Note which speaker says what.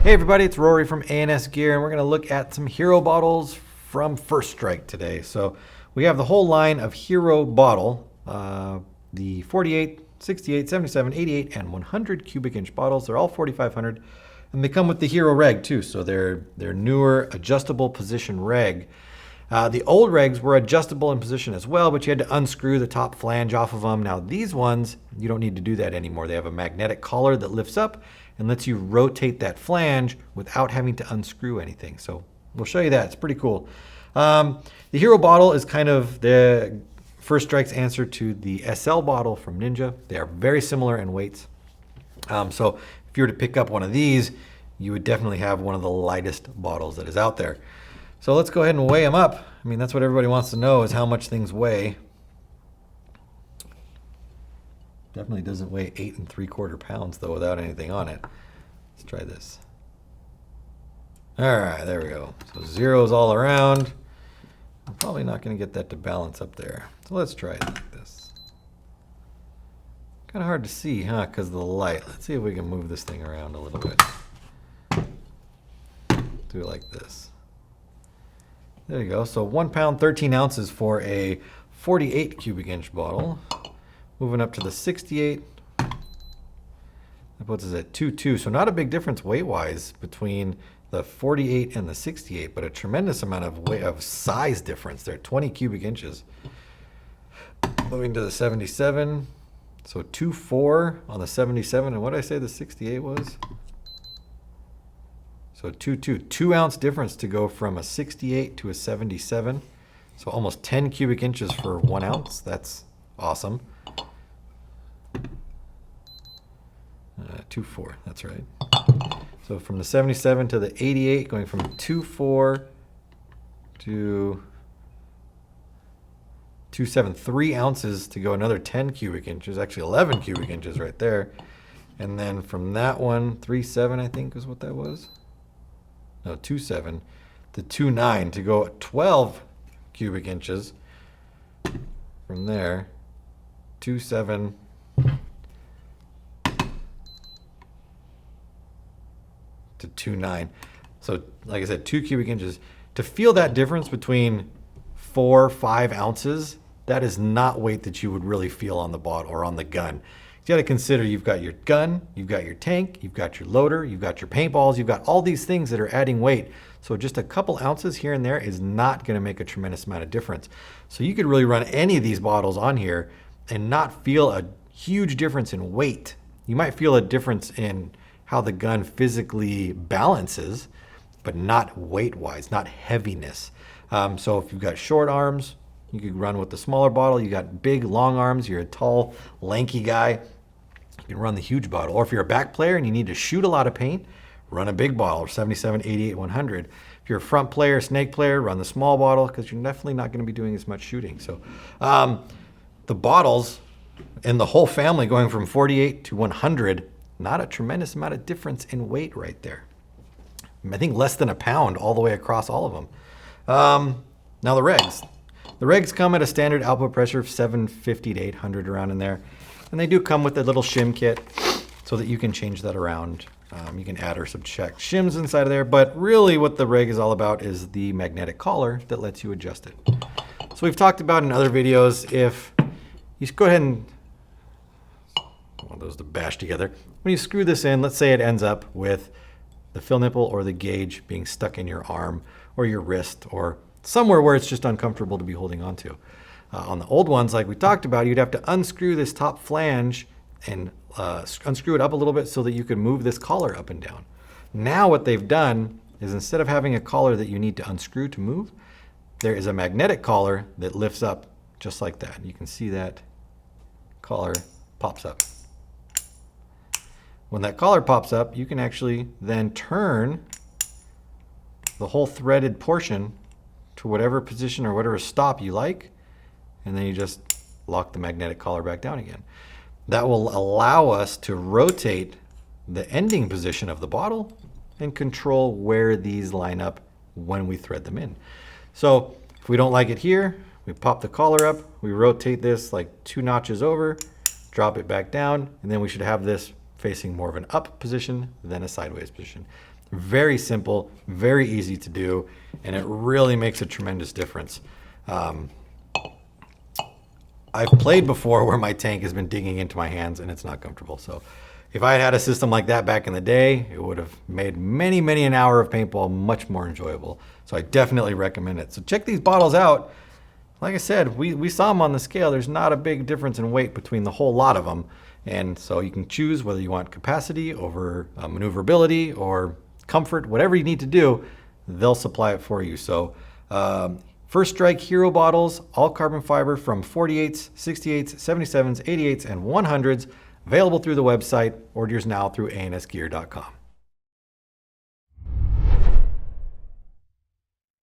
Speaker 1: Hey everybody, it's Rory from A&S Gear, and we're going to look at some hero bottles from First Strike today. So we have the whole line of hero bottle, the 48, 68, 77, 88, and 100 cubic inch bottles. They're all 4,500, and they come with the hero reg too. So they're newer adjustable position reg. The old regs were adjustable in position as well, but you had to unscrew the top flange off of them. Now these ones, you don't need to do that anymore. They have a magnetic collar that lifts up and lets you rotate that flange without having to unscrew anything. So we'll show you that. It's pretty cool. The hero bottle is kind of the First Strike's answer to the SL bottle from Ninja. They are very similar in weights. So if you were to pick up one of these, you would definitely have one of the lightest bottles that is out there. So let's go ahead and weigh them up. I mean, that's what everybody wants to know, is how much things weigh. Definitely doesn't weigh 8 3/4 pounds though without anything on it. Let's try this. All right, there we go. So zeros all around. I'm probably not going to get that to balance up there. So let's try it like this. Kind of hard to see, huh, because of the light. Let's see if we can move this thing around a little bit. Do it like this. There you go. So 1 pound, 13 ounces for a 48 cubic inch bottle. Moving up to the 68. That puts us at 2.2. So not a big difference weight-wise between the 48 and the 68, but a tremendous amount of weight of size difference there, 20 cubic inches. Moving to the 77. So 2.4 on the 77. And what did I say the 68 was? So 2.2, 2 ounce difference to go from a 68 to a 77. So almost 10 cubic inches for 1 ounce. That's awesome. 2.4, that's right. So from the 77 to the 88, going from 2.4 to 2.7, 3 ounces to go another 10 cubic inches, actually 11 cubic inches right there. And then from that one, 3.7 I think is what that was. No, 2.7 to 2.9 to go 12 cubic inches. From there, 2.7 to 2.9. So like I said, 2 cubic inches. To feel that difference between 4, 5 ounces, that is not weight that you would really feel on the bottle or on the gun. You got to consider you've got your gun, you've got your tank, you've got your loader, you've got your paintballs, you've got all these things that are adding weight. So just a couple ounces here and there is not going to make a tremendous amount of difference. So you could really run any of these bottles on here and not feel a huge difference in weight. You might feel a difference in how the gun physically balances, but not weight-wise, not heaviness. So if you've got short arms, you could run with the smaller bottle. You got big, long arms, you're a tall, lanky guy, you can run the huge bottle. Or if you're a back player and you need to shoot a lot of paint, run a big bottle, 77, 88, 100. If you're a front player, snake player, run the small bottle because you're definitely not going to be doing as much shooting. So the bottles and the whole family going from 48 to 100, not a tremendous amount of difference in weight right there. I think less than a pound all the way across all of them. Now the regs. The regs come at a standard output pressure of 750 to 800 around in there. And they do come with a little shim kit so that you can change that around. You can add or subtract shims inside of there, but really what the reg is all about is the magnetic collar that lets you adjust it. So we've talked about in other videos, if you go ahead and, I want those to bash together. When you screw this in, let's say it ends up with the fill nipple or the gauge being stuck in your arm or your wrist or somewhere where it's just uncomfortable to be holding on to. On the old ones, like we talked about, you'd have to unscrew this top flange and unscrew it up a little bit so that you could move this collar up and down. Now what they've done is instead of having a collar that you need to unscrew to move, there is a magnetic collar that lifts up just like that. You can see that collar pops up. When that collar pops up, you can actually then turn the whole threaded portion to whatever position or whatever stop you like, and then you just lock the magnetic collar back down again. That will allow us to rotate the ending position of the bottle and control where these line up when we thread them in. So if we don't like it here, we pop the collar up, we rotate this like 2 notches over, drop it back down, and then we should have this facing more of an up position than a sideways position. Very simple, very easy to do, and it really makes a tremendous difference. I've played before where my tank has been digging into my hands and it's not comfortable. So if I had had a system like that back in the day, it would have made many an hour of paintball much more enjoyable. So I definitely recommend it. So check these bottles out. Like I said, we saw them on the scale. There's not a big difference in weight between the whole lot of them. And so you can choose whether you want capacity over maneuverability or comfort, whatever you need to do, they'll supply it for you. So First Strike Hero bottles, all carbon fiber from 48s, 68s, 77s, 88s, and 100s, available through the website. Order yours now through ansgear.com.